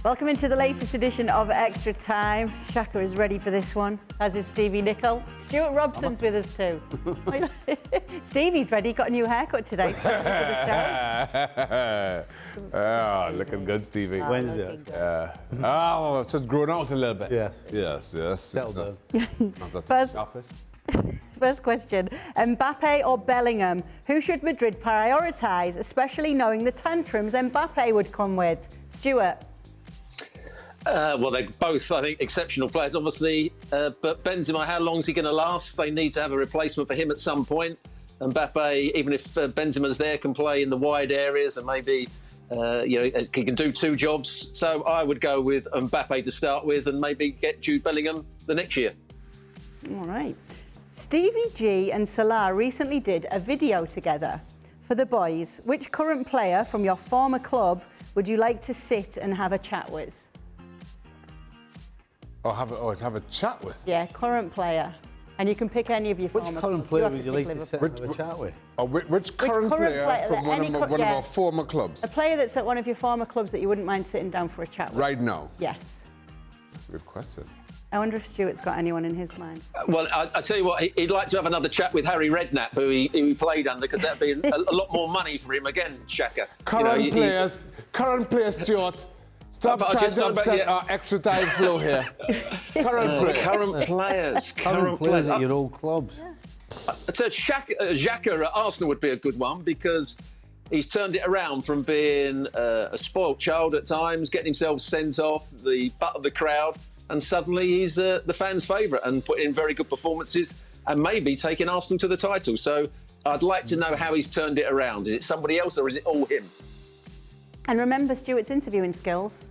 Welcome into the latest edition of Extra Time. Shaka is ready for this one, as is Stevie Nicol. Stuart Robson's with us too. Stevie's ready, got a new haircut today, especially for the show. Oh, looking good, Stevie. Wednesday. Oh, it's just grown out a little bit. Yes. Yes. Settle down. Not that sharpest. First question, Mbappe or Bellingham? Who should Madrid prioritise, especially knowing the tantrums Mbappe would come with? Stuart? Well, they're both, I think, exceptional players, obviously. But Benzema, how long is he going to last? They need to have a replacement for him at some point. Mbappe, even if Benzema's there, can play in the wide areas and maybe, he can do two jobs. So I would go with Mbappe to start with and maybe get Jude Bellingham the next year. All right. Stevie G and Salah recently did a video together for the boys. Which current player from your former club would you like to sit and have a chat with? Have a chat with? Yeah, current player. And you can pick any of your former Which current player would you like to sit and have a chat with? Which current player from one of our former clubs? A player that's at one of your former clubs that you wouldn't mind sitting down for a chat with. Right now? Yes. That's a good question. I wonder if Stuart's got anyone in his mind. Well, I tell you what, he'd like to have another chat with Harry Redknapp, who he played under, because that'd be a lot more money for him again, Shaka. Current players, Stuart. Stop trying to upset our extra time flow here. Current players at your old clubs. Yeah. I'd say Xhaka at Arsenal would be a good one, because he's turned it around from being a spoilt child at times, getting himself sent off, the butt of the crowd, and suddenly he's the fans' favourite and put in very good performances and maybe taking Arsenal to the title. So I'd like to know how he's turned it around. Is it somebody else or is it all him? And remember Stuart's interviewing skills.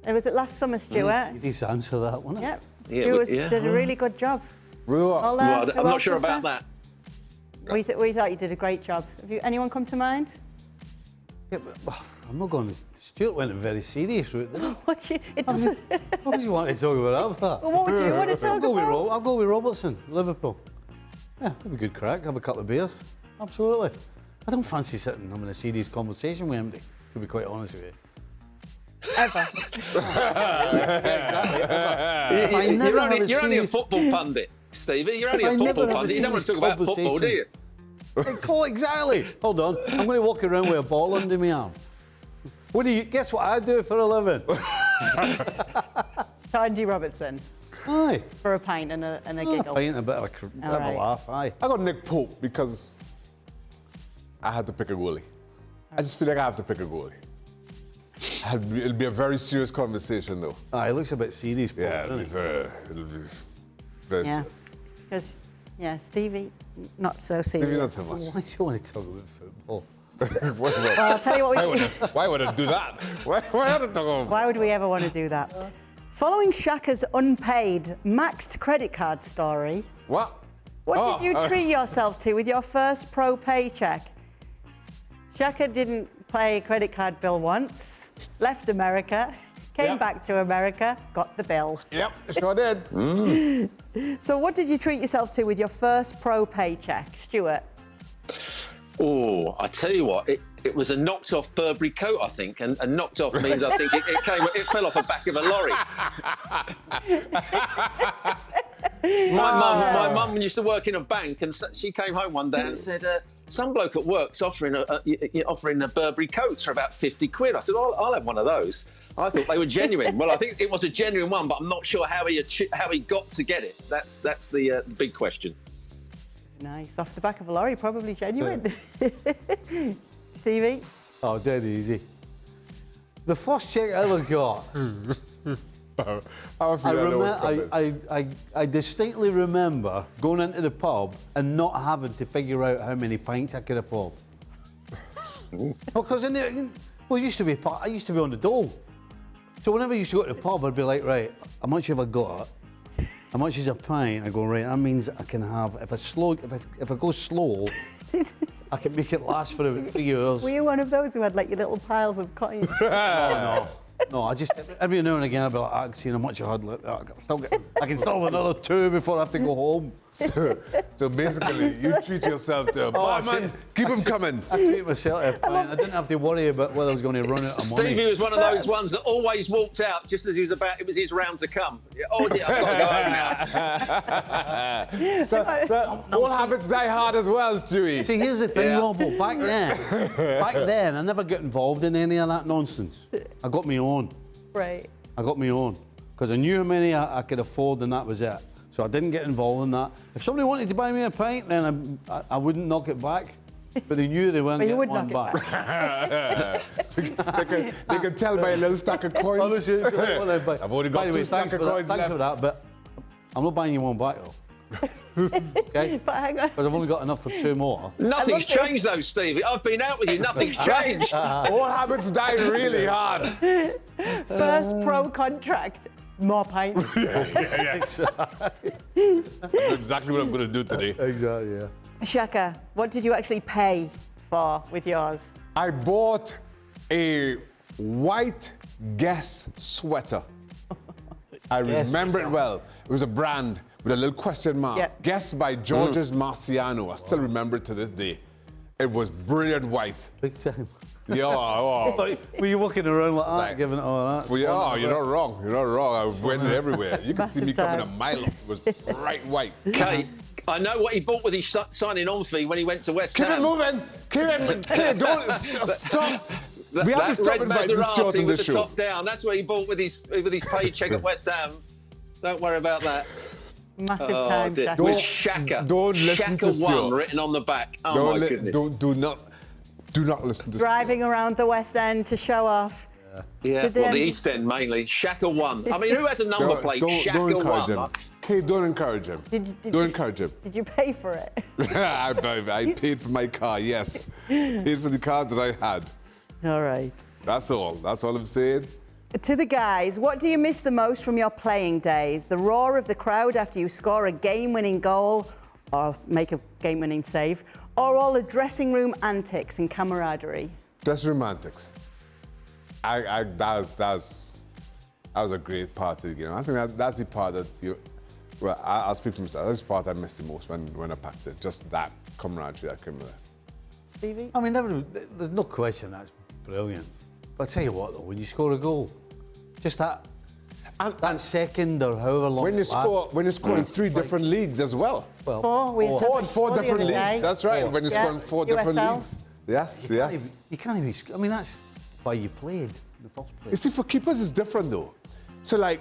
Was it last summer, Stuart? You need to answer that, wasn't it? Yep. Stuart did a really good job. Well, I'm not sure about that. We thought you did a great job. Anyone come to mind? Yeah, but, I'm not going to... Stuart went a very serious route, didn't he? It doesn't... What would you want to talk about that? Well, what would you want to talk about? I'll go with Robertson, Liverpool. Yeah, have a good crack, have a couple of beers. Absolutely. I don't fancy sitting and having a serious conversation with him, to be quite honest with you. Ever. Exactly. You're only a football pundit, Stevie. You're only a football pundit. You don't want to talk about football, do you? Exactly. Hold on. I'm going to walk around with a ball under my arm. Guess what I do for a living? Andy Robertson. Aye. For a pint and a giggle. A pint and a bit of a laugh, aye. I got Nick Pope because I had to pick a goalie. I just feel like I have to pick a goalie. It'll be a very serious conversation, though. It looks a bit serious. Yeah, it'll be very serious. Because, Stevie, not so serious. Stevie, not so much. Why do you want to talk about football? Well, I'll tell you what why would I do that? Why would we ever want to do that? Following Shaka's unpaid, maxed credit card story. What did you treat yourself to with your first pro paycheck? Shaka didn't pay a credit card bill once, left America, came back to America, got the bill. Yep, sure did. So what did you treat yourself to with your first pro paycheck, Stuart? Oh, I tell you what, it was a knocked off Burberry coat, I think, and knocked off means I think it fell off the back of a lorry. My mum used to work in a bank, and she came home one day and said, some bloke at work's offering a Burberry coats for about 50 quid. I said, I'll have one of those. I thought they were genuine. Well, I think it was a genuine one, but I'm not sure how he got to get it. That's the big question. Nice. Off the back of a lorry, probably genuine. CV? Oh, dead easy. The first check I ever got, I distinctly remember going into the pub and not having to figure out how many pints I could afford. Because it used to be on the dole. So whenever I used to go to the pub, I'd be like, right, how much have I got? How much is a pint? I go, right, that means I can have, if I go slow, I can make it last for about 3 hours. Were you one of those who had like your little piles of coins? Oh, no. No, I just every now and again I'll be like, I've seen how much I had. I can still have another 2 before I have to go home. So basically, you treat yourself to a barman. Keep them coming. I treat myself to a pint. I didn't have to worry about whether I was going to run out of money. Stevie was one of those ones that always walked out just as it was his round to come. Oh, yeah, I've got to go home now. So all habits die hard as well, Stewie. See, here's the thing, Yeah. Robbo. Back then, I never got involved in any of that nonsense. I got my own. Right. I got my own. Because I knew how many I could afford, and that was it. So I didn't get involved in that. If somebody wanted to buy me a pint, then I wouldn't knock it back. But they knew they weren't But you getting would one knock it back. They can tell by a little stack of coins. Honestly, I've only got 2 stacks of coins Thanks for left. that, but I'm not buying you one back, though. Okay? But hang on. Because I've only got enough for 2 more. Nothing's I love changed, though, Stevie. I've been out with you. Nothing's changed. All habits die really hard. First pro contract, more pints. That's exactly what I'm going to do today. Exactly, yeah. Shaka, what did you actually pay for with yours? I bought a white Guess sweater. I remember it well. It was a brand with a little question mark. Yep. Guess by Georges Marciano. I still remember it to this day. It was brilliant white. Big time. Yeah, oh. Were you walking around like that, Like- giving it all that? Well, yeah, you're not wrong. You're not wrong. I went everywhere. You could see me Massive coming a time. mile off. It was bright white. Kate, I know what he bought with his signing on fee when he went to West Keep it Ham. moving. Keep it. Don't stop. We have to That stop red inviting this short Maserati in with this the show. top down. That's what he bought with his paycheck at West Ham. Don't worry about that. Massive time, dear. Shaka. With Shaka. don't listen Shaka to 1 Stuart. written on the back. Oh my goodness. Do not listen to Driving around the West End to show off. Yeah, Did well, the they- East End mainly. Shaka 1. I mean, who has a number plate? Don't Shaka encourage 1. him. Kate, don't encourage him. Don't encourage him. Did you pay for it? I paid for my car, yes. Paid for the cars that I had. All right. That's all. That's all I'm saying. To the guys, what do you miss the most from your playing days? The roar of the crowd after you score a game-winning goal or make a game-winning save, or all the dressing room antics and camaraderie? Just romantics. That was a great part of the game. I think that's the part that I'll speak for myself. That's the part I miss the most when I packed it. Just that camaraderie that came with it. Stevie? I mean, there's no question that's brilliant. But I tell you what, though, when you score a goal, just that second or however long When you it lasts. score in 3 different leagues as well. Well, Four. We had Four the different other day. leagues. That's right. When you Yeah. score in 4 different USL. leagues. Yes. You can't even. I mean, that's why you played in the first You place. see, for keepers, it's different though. So, like,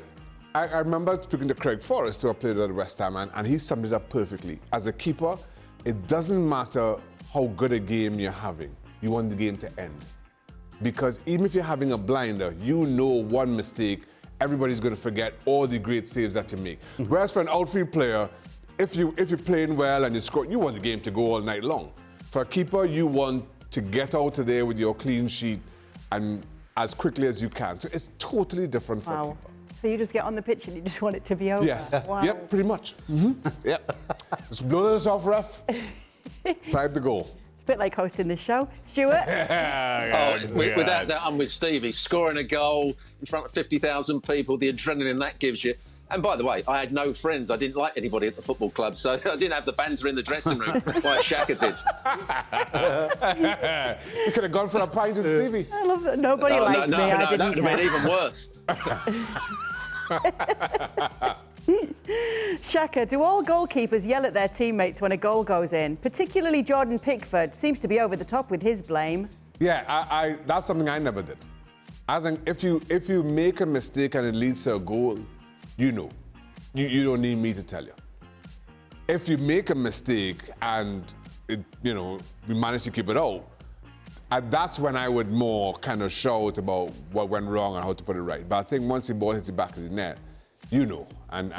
I remember speaking to Craig Forrest, who I played at West Ham, and he summed it up perfectly. As a keeper, it doesn't matter how good a game you're having. You want the game to end. Because even if you're having a blinder, you know one mistake, everybody's going to forget all the great saves that you make. Whereas for an outfield player, if you're playing well and you score, you want the game to go all night long. For a keeper, you want to get out of there with your clean sheet and as quickly as you can. So it's totally different for a Wow. keeper. So you just get on the pitch and you just want it to be over? Yes. Wow. Yep, pretty much. Yep. Just blow this off, ref. Time to go. It's a bit like hosting this show. Stuart? With that, I'm with Stevie. Scoring a goal in front of 50,000 people, the adrenaline that gives you. And by the way, I had no friends. I didn't like anybody at the football club, so I didn't have the banter in the dressing room like Shaka did. You could have gone for a pint with Stevie. I love that. Nobody liked me. I that didn't would have been care. even worse. Shaka, do all goalkeepers yell at their teammates when a goal goes in? Particularly Jordan Pickford seems to be over the top with his blame. Yeah, that's something I never did. I think if you make a mistake and it leads to a goal, you know. You don't need me to tell you. If you make a mistake and we manage to keep it out, that's when I would more kind of shout about what went wrong and how to put it right. But I think once the ball hits the back of the net, you know, and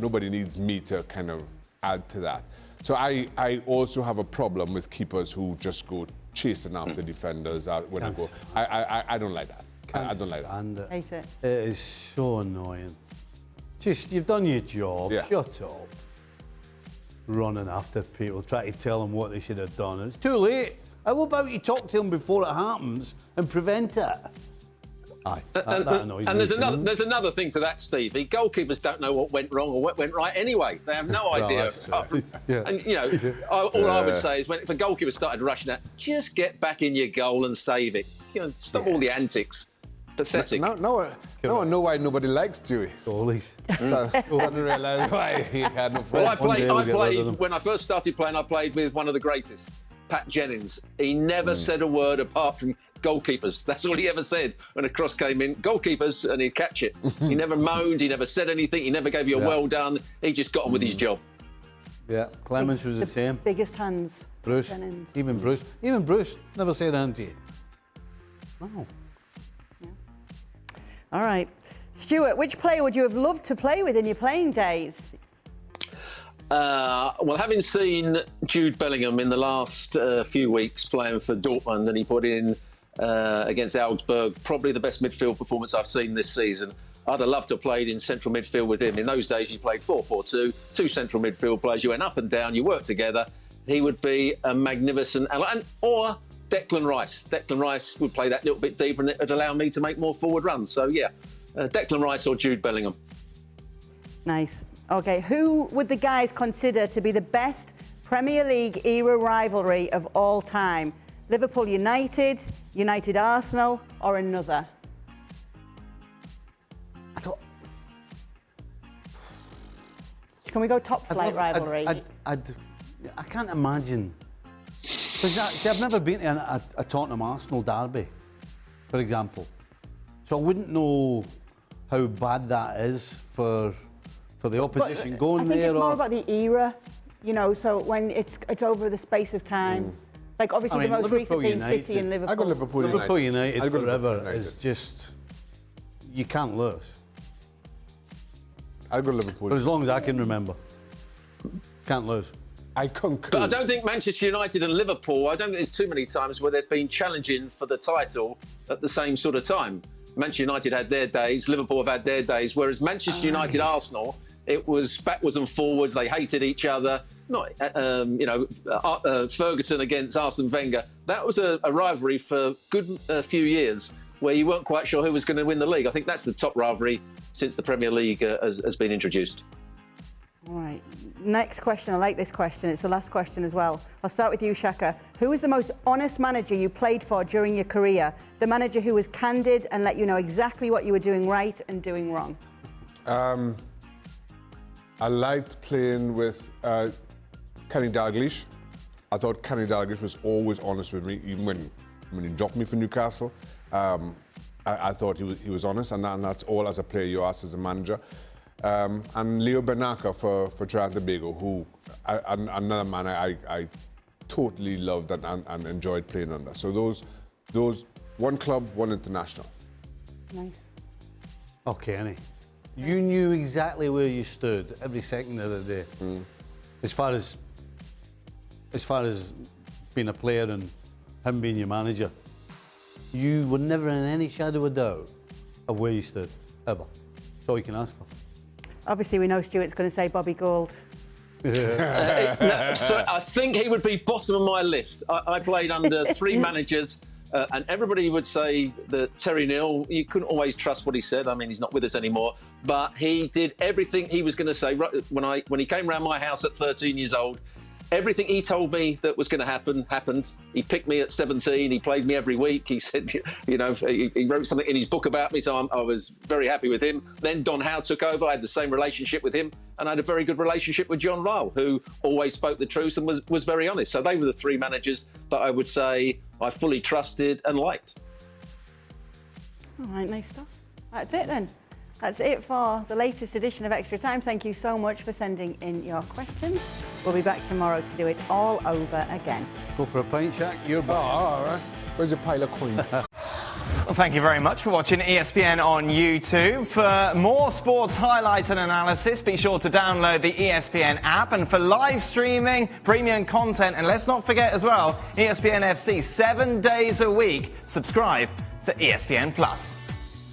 nobody needs me to kind of add to that. So I also have a problem with keepers who just go chasing after defenders when I go. I don't like that. I don't like that. And Hate it. it is so annoying. Just, you've done your job. Yeah. Shut up. Running after people, trying to tell them what they should have done. It's too late. How about you talk to them before it happens and prevent it? Aye, that annoys and me. there's another thing to that, Stevie. Goalkeepers don't know what went wrong or what went right anyway. They have no idea. Yeah. And you know, all I would say is, if a goalkeeper started rushing out, just get back in your goal and save it. You know, stop all the antics. Pathetic. No one know why nobody likes Dewey. Goalies. I didn't realise why he had no Well, friends. I played when I first started playing. I played with one of the greatest, Pat Jennings. He never said a word apart from goalkeepers. That's all he ever said when a cross came in. Goalkeepers, and he'd catch it. He never moaned. He never said anything. He never gave you a well done. He just got on with his job. Yeah, Clemens was the same. Biggest hands. Bruce, Jennings. even Bruce never said anything to you. No. All right. Stuart, which player would you have loved to play with in your playing days? Well, having seen Jude Bellingham in the last few weeks playing for Dortmund, and he put in against Augsburg, probably the best midfield performance I've seen this season. I'd have loved to have played in central midfield with him. In those days, you played 4-4-2, two central midfield players. You went up and down, you worked together. He would be a magnificent... Or Declan Rice. Declan Rice would play that little bit deeper, and it would allow me to make more forward runs. So, yeah, Declan Rice or Jude Bellingham. Nice. OK, who would the guys consider to be the best Premier League era rivalry of all time? Liverpool United, United Arsenal, or another? Can we go top flight rivalry? I can't imagine. See, I've never been to a Tottenham Arsenal derby, for example. So I wouldn't know how bad that is for the opposition going there. I think it's more about the era, you know, so when it's over the space of time. Like, obviously, the most recent being City and Liverpool. I got Liverpool United I got forever United. is just... You can't lose. I go Liverpool. For as long as I can remember. Can't lose. I concur. But I don't think Manchester United and Liverpool, I don't think there's too many times where they've been challenging for the title at the same sort of time. Manchester United had their days, Liverpool have had their days, whereas Manchester United, Arsenal, it was backwards and forwards. They hated each other. Not, Ferguson against Arsene Wenger. That was a rivalry for a good few years where you weren't quite sure who was going to win the league. I think that's the top rivalry since the Premier League has been introduced. All right. Next question. I like this question. It's the last question as well. I'll start with you, Shaka. Who was the most honest manager you played for during your career? The manager who was candid and let you know exactly what you were doing right and doing wrong. I liked playing with Kenny Dalglish. I thought Kenny Dalglish was always honest with me, even when he dropped me for Newcastle. I thought he was honest, and that's all as a player you ask as a manager. And Leo Bernaka for Trinidad and Tobago, who another man I totally loved and enjoyed playing under. So those one club, one international. Nice. Okay, Kenny. You knew exactly where you stood every second of the day. As far as being a player and him being your manager, you were never in any shadow of doubt of where you stood, ever. That's all you can ask for. Obviously, we know Stuart's going to say Bobby Gould. So I think he would be bottom of my list. I played under three managers, and everybody would say that Terry Neal, you couldn't always trust what he said. I mean, he's not with us anymore, but he did everything he was going to say. When he came round my house at 13 years old, everything he told me that was going to happen, happened. He picked me at 17. He played me every week. He said, you know, he wrote something in his book about me, so I was very happy with him. Then Don Howe took over. I had the same relationship with him, and I had a very good relationship with John Ryle, who always spoke the truth and was very honest. So they were the three managers that I would say I fully trusted and liked. All right, nice stuff. That's it then. That's it for the latest edition of Extra Time. Thank you so much for sending in your questions. We'll be back tomorrow to do it all over again. Go for a pint, Shaq. You're back. Oh, all right. Where's your pile of coins? Well, thank you very much for watching ESPN on YouTube. For more sports highlights and analysis, be sure to download the ESPN app. And for live streaming, premium content, and let's not forget as well, ESPN FC 7 days a week. Subscribe to ESPN Plus.